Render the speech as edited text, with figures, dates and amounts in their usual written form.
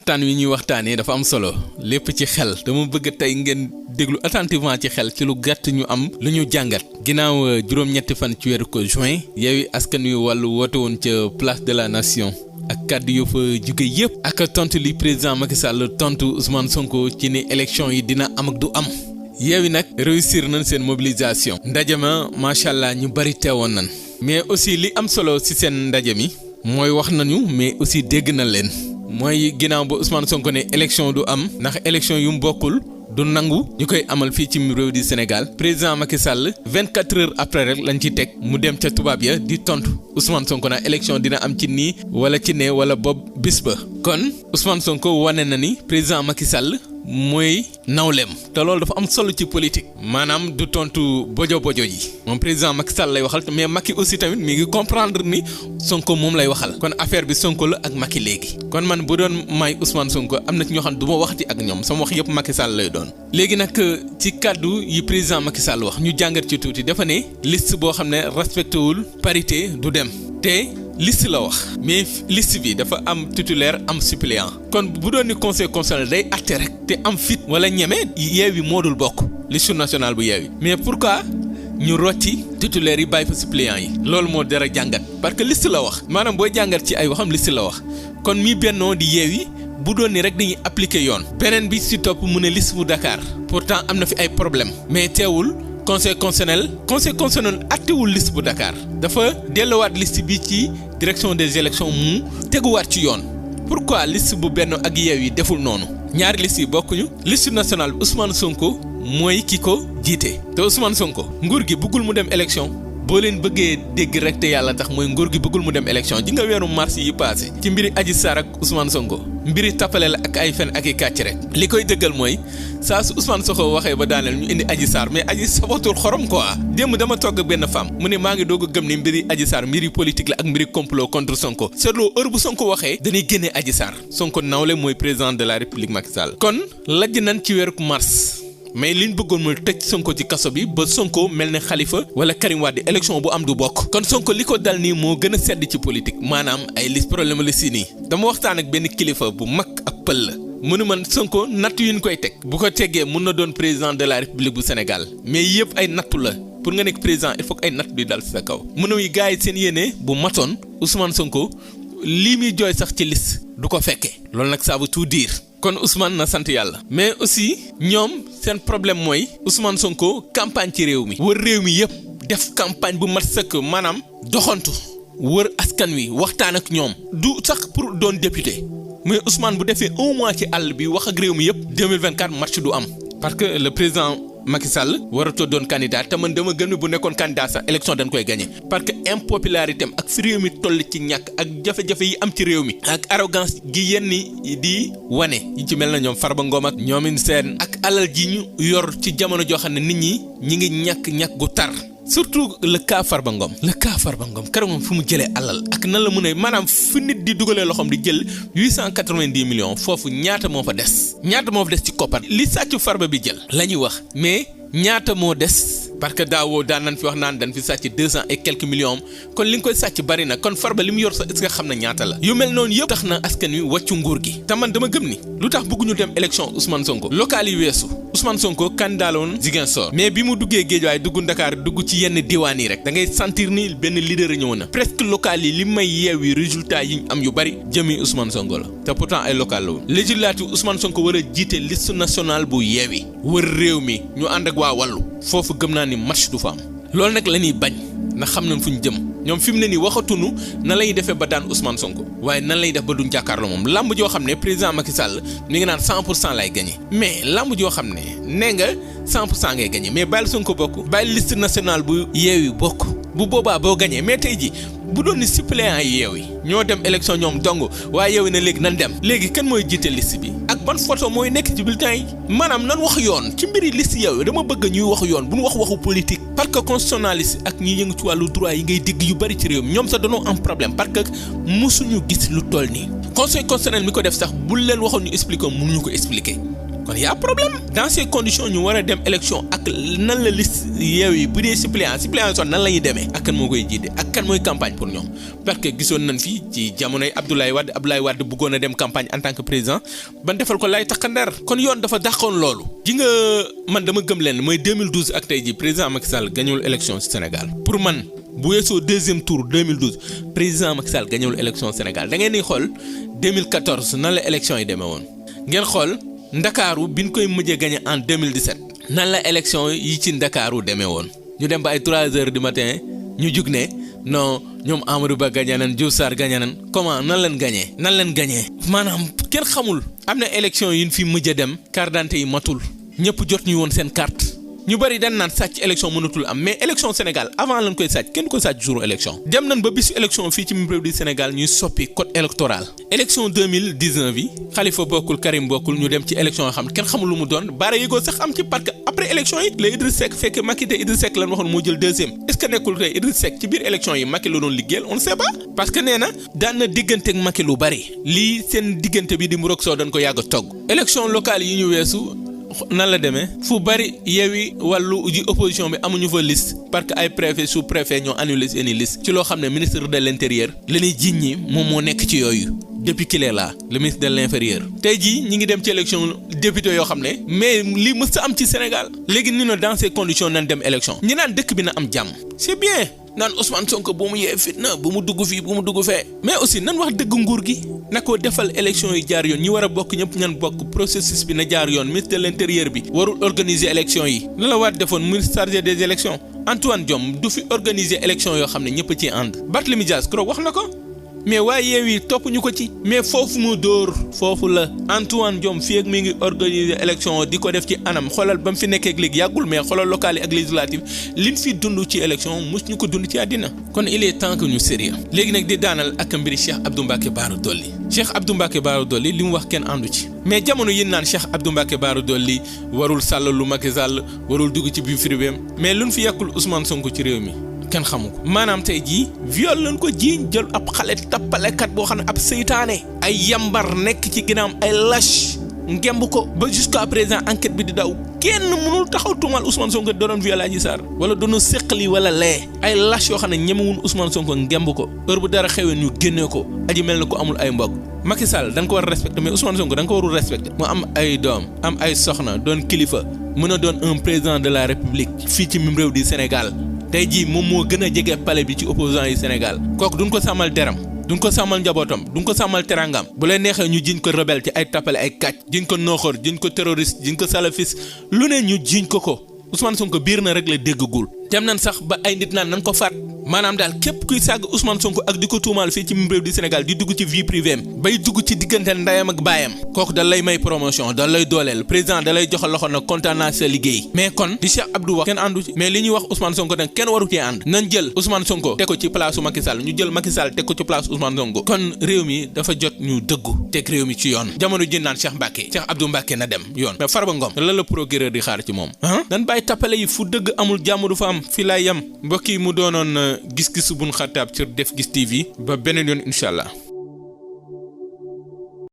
waxtaan wi ñuy waxtaanee dafa am solo lépp ci xel dama bëgg tey ngeen déglu attentivement ci xel ci lu gàtt ñu am lu ñu jàngat ginnaaw juróom-ñetti fan ci weeru ko juin Yewwi Askan Wi wàllu woote woon ca place de la nation ak kàddu yu fa jóge yëpp ak tontu li président Macky Sall tontu Ousmane Sonko ci ni élection yi dina am ak du am Yewwi nag réussir nañ seen mobilisation ndaje ma macha allah ñu bari teewoon nañ mais aussi li am solo ci seen ndaje mi mooy wax nañu mais aussi dégg na leen mooy ginnaaw ba Ousmane Sonko ne élection du am ndax élection yu mu bokkul du nangu ñu koy amal fii ci réew di Sénégal président Macky Sall 24 heures après rek lañ ci teg mu dem ca tubaab ya di tontu Ousmane Sonko na élection dina am ci nii wala ci ne wala boobu bis ba kon Ousmane Sonko wane na ni président Macky Sall mooy nawleem te loolu dafa am solo ci politique maanaam du tontu bojo yi moom président Macky Sall lay waxal mais Macky aussi tamit mi ngi comprendre ni Sonko moom lay waxal kon affaire bi Sonko la ak Macky léegi kon man bu doon may Ousmane Sonko am na ci ñoo xam ne du ma waxati ak ñoom sama wax yëpp Macky Sall lay doon. léegi nag ci kàddu yi président Macky Sall wax ñu jàngat ci tuuti dafa ne liste boo xam ne respecté wul parité du dem te. liste la wax mais liste bi dafa am titulaire am suppléant kon bu doon ni conseil constitutionnel day atte rek te am fit wala ñeme Yewwi moo dul bokk liste nationale bu Yewwi mais pourquoi ñu rocci titulaire yi bàyyi fa suppléant yi loolu moo dara jàngat parce que liste la wax maanaam booy jàngat ci ay waxam liste la wax kon mi bennoo di Yewwi bu doon ni rek dañuy appliquer yoon beneen bi ci topp mu ne liste bu Dakar pourtant am na fi ay problème mais teewul conseil constitutionnel attewul liste bu Dakar dafa delluwaat liste bi ci direction des élections mu teguwaat ci yoon pourquoi liste bu Benno ak Yewwi deful noonu ñaari liste yi bokkuñu liste nationale bi Ousmane Sonko mooy ki ko jiite te Ousmane Sonko nguur gi bëggul mu dem élection boo leen bëggee dégg rek te yàlla tax mooy nguur gi bëggul mu dem élection ji nga weeru mars yi passé ci mbiri Adji Sarr ak Ousmane Sonko mbiri tappale la ak ay fen ak i kàcc rek li koy dëggal mooy saa su Ousmane Sonko waxee ba daaneel ñu indi Adji Sarr mais Adji sabatul xorom quoi démb dama togg benn femme mu ne maa ngi doog a gëm ni mbiri Adji Sarr mbiri politique la ak mbiri complot contre Sonko seetloo heure bu Sonko waxee dañuy génnee Adji Sarr Sonko nawle mooy président de la République Macky Sall kon lajj nañ ci weeru mars mais liñ bëggoon mooy tëj Sonko ci kaso bi ba Sonko mel ne Khalifa wala Karim Wade élection bu am du bokk kon Sonko li ko dal nii moo gën a sedd ci politique maanaam ay liste problème la si nii dama waxtaan ak benn kilifa bu mag ak pël la mu ne man Sonko natt yu ñu koy teg bu ko teggee mun na doon président de la République bu Sénégal mais yëpp ay nattu la pour nga nekk président il faut que ay natt di dal sa kaw mu ne gars yi seen yéene bu matoon Ousmane Sonko lii muy jooy sax ci liste du ko fekkee loolu nag ça veut tout dire kon Ousmane na sant yàlla mais aussi ñoom seen problème mooy Ousmane Sonko campagne ci réew mi wër réew mi yëpp def campagne bu mat sëkk maanaam doxantu wër askan wi waxtaan ak ñoom du sax pour doon député mais Ousmane bu defee un mois ci àll bi wax ak réew mi yëpp 2024 match du am parce que le président Macky Sall waratoo doon candidat te man dama gëm ne bu nekkoon candidat sax élection dañ koy gagné parce que impopularité am ak fi réew mi toll ci ñàkk ak jafe-jafe yi am ci réew mi ak arrogance gi yenn di wane yi ci mel na ñoom Farba Ngom ak ñoomin seen ak alal ji ñu yor ci jamono joo xam ne nit ñi ngi ñàkk gu tar surtout le cas Farba Ngom keroog moom fu mu jëlee alal ak nan la mën a maanaam fu nit di dugalee loxoom di jël 890 millions foofu ñaata moo fa des ci koppar li sàcc Farba bi jël la ñuy wax mais ñaata moo des parce que daawoo daan nañ fi wax naan dañ fi sàcc 200 et quelques millions kon li nga koy sàcc bari na kon Farba li mu yor sax est-ce que xam na ñaata la yu mel noonu yëpp tax na askan wi wàccu nguur gi te man dama gëm ni lu tax bëgguñu dem élection Ousmane Sonko local yi weesu Ousmane Sonko candidat la woon Ziguinchor mais bi mu duggee Guédiawaye dugg Dakar dugg ci yenn diwaan yi rek da ngay sentir ni benn leader ñëw na presque local yi li may yeewi résultat yi ñu am yu bari jëmi Ousmane Sonko la te pourtant ay local la woon législative Ousmane Sonko war a jiite liste nationale bu yeewi wër réew mi ñu ànd ak waa wàllu foofu gëm naa ni match du fa am loolu nag la ñuy bañ ndax xam nañ fu ñu jëm ñoom fi mu ne nii waxatunu nan la ñuy defee ba daan Ousmane Sonko waaye nan lay def ba duñ jàkkaarloo moom lamb joo xam ne président Macky Sall mi ngi naan 100% lay gagné mais lamb joo xam ne nee nga 100% ngay gagné mais bàyyil Sonko bokk bàyyil liste nationale bu yeewi bokk bu boobaa boo gagné mais tey ji bu doon ni suppléant yi yeewi ñoo dem élection ñoom dong waaye yeewi na léegi nan dem léegi kan mooy jiite liste bi ak ban photo mooy nekk ci bulletin yi maanaam nan wax yoon ci mbiri liste yeewi dama bëgg ñuy wax yoon bu ñu waxu politique parce que constitutionnaliste ak ñi yëngu ci wàllu droit yi ngay dégg yu bari ci réew mi ñoom sax dañoo am problème parce que mësuñu gis lu toll nii conseil constitutionnel mi ko def sax bul leen waxoon ñu expliquer mënuñu ko expliquer kon y a problème dans ces conditions ñu war a dem élection ak nan la liste Yewwi bu dee suppléant son nan la ñuy demee ak kan moo koy jiite ak kan mooy campagne pour ñoom parce que gisoon nañ fii ci jamonoy Abdoulaye Wade bëggoon a dem campagne en tant que président ban defal ko lay takkandeer kon yoon dafa dàqoon loolu ji nga man dama gëm leen mooy 2012 ak tey ji président Macky Sall gañul élection ci Sénégal pour man bu weesoo deuxième tour 2012 président Macky Sall gañul élection Sénégal da ngeen di xool 2014 nan la élection yi demee woon ngeen xool Ndakaaru bi ñu koy mujjee gagné en 2017 nan la élection yi ci Ndakaaru demee woon ñu dem ba ay 3 heures du matin ñu jug ne non ñoom Amadou Ba gagné nañ Diouf Sarr gagné nañ comment nan leen gagné maanaam kenn xamul am na élection yi ñu fi mujjee dem carte d'identité yi matul ñëpp jot ñu woon seen carte ñu bari dañ naan sàcc élection mënatul am mais élection Sénégal avant lañ koy sàcc kenn ko sàcc jour élection dem nañ ba bisu élection fii ci réew du Sénégal ñuy soppi code électoral élection 2019 yi Khalifa bokkul Karim bokkul ñu dem ci élection yoo xam ne kenn xamul lu mu doon baara yëgoo sax am ci parce que après élection yi la Idriss Seck fekk Macky te Idriss Seck lan waxoon moo jël deuxième est-ce que nekkul tey Idriss Seck ci biir élection yi Macky la doon liggéeyal on ne sait pas parce que nee na daan na diggante ak Macky lu bari lii seen diggante bi di mu rog soo dañ ko yàgg a togg élection locale yi ñu weesu nan la demee fu bari Yewwi wàllu ji opposition bi amuñu fa liste parce que ay préfet sous préfet ñoo annulé seeni liste ci loo xam ne ministre de l'intérieur la ñuy jiiñ ñi moom moo nekk ci yooyu depuis qu'il est là le ministre de l'intérieur tey jii ñi ngi dem ci élection député yoo xam ne mais li mës a am ci Sénégal léegi ni na dans ces conditions nañ dem élection ñi naan dëkk bi na am jàmm c'est bien naan Ousmane Sonko bu mu yee fitna bu mu dugg fii bu mu dugg fee mais aussi nan wax dëgg nguur gi na ko defal élection yi jaar yoon ñi war a bokk ñëpp ñan bokk processus bi na jaar yoon ministre de l'intérieur bi warul organiser élection yi la la waat defoon ministre chargé des élections Antoine Diome du fi organiser élection yoo xam ne ñëpp ci ànd Barthélémy Dias keroog wax na ko mais waaye Yewwi topp ñu ko ci mais foofu mu dóor foofu la Antoine Diome fii ak mi ngi organiser élection di ko def ci anam xoolal ba mu fi nekkee ak léegi yàggul mais xoolal locales yi ak législatives liñ fi dund ci élection mus ñu ko dund ci àddina kon il est temps que ñu sérieux léegi nag di daanal ak mbiri Cheikh Abdou Mbacké Bara Dolly li mu wax kenn àndu ci mais jamono yi naan Cheikh Abdou Mbacké Bara Dolly warul sàll lu Macky Sall warul dugg ci biir fribeem mais luñ fi yàqul Ousmane Sonko ci réew mi kenn xamu ko maanaam tey jii viol lañ ko jiiñ jël ab xale tappalekat boo xam ne ab seytaane ay yambar nekk ci ginnaawam ay lâche ngemb ko ba jusqu'à présent enquête bi di daw kenn mënul taxaw tuumal Ousmane Sonko doon viol Adji Sarr wala doon séqali wala lee ay lâche yoo xam ne ñemewuñ Ousmane Sonko ngemb ko heure bu dara xewee ñu génnee ko aji mel na ko amul ay mbokk Macky Sall da nga ko war a respecter mais Ousmane Sonko da nga ko warul respecter mu am ay doom am ay soxna doon kilifa mën a doon un président de la République fii ci mim réew di Sénégal tey jii moom moo gën a jege palais bi ci opposants yi Sénégal kooku duñ ko sàmmal deram duñ ko sàmmal njabootam duñ ko sàmmal terangam bu leen neexee ñu jiñ ko rebelle ci ay tappale ay kàcc jiñ ko nooxoor jiñ ko terroriste jiñ ko salafiste lu ne ñu jiñ ko Ousmane Sonko biir na rek la déggagul dem nañ sax ba ay nit naan nañ ko faat maanaam daal képp kuy sàgg Ousmane Sonko ak di ko tuumaal fii ci réew di Sénégal di dugg ci vie privée am bay dugg ci diggante ndeyam ak baayam kooku da lay may promotion da lay dooleel président da lay joxal loxo nag kontaan naa sa liggéey mais kon di Cheikh Abdou wax kenn àndu ci mais li ñuy wax Ousmane Sonko nag kenn waru cee ànd nañ jël Ousmane Sonko teg ko ci place u Macky Sall ñu jël Macky Sall teg ko ci place Ousmane Sonko kon réew mi dafa jot ñu dëggu teg réew mi ci yoon jamono ji naan Cheikh Abdou Mbacké na dem yoon mais Farba Ngom lan la procureur di xaar ci moom nan bàyyi tappale yi fu dëgg amul jàmm du fa am fi laay yam mbokk yi mu doonoon gis-gisu Bun Xataab ci Def Gis TV ba beneen yoon incha allah